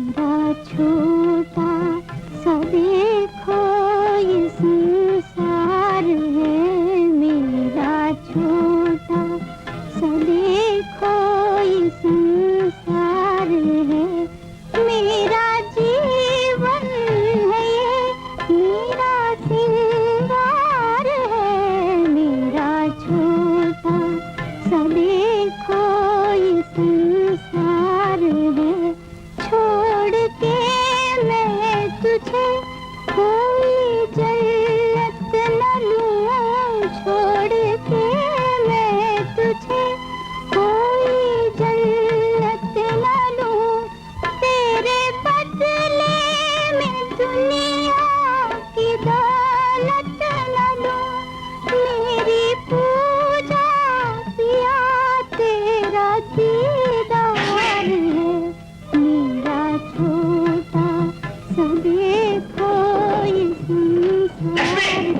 मेरा छोटा सा देखो ये संसार है, मेरा छोटा सा देखो ये संसार है, मेरा जीवन है ये, मेरा सिंगार है, मेरा छोटा सा देखो ये संसार है। छोड़ के मैं तुझे कोई जन्नत न लूं, छोड़ के मैं तुझे कोई जन्नत न लूं, तेरे बदले में दुनिया की दौलत न लूं, मेरी पूजा पिया तेरा दीदार है, मेरा छोटा सा देखो ये संसार।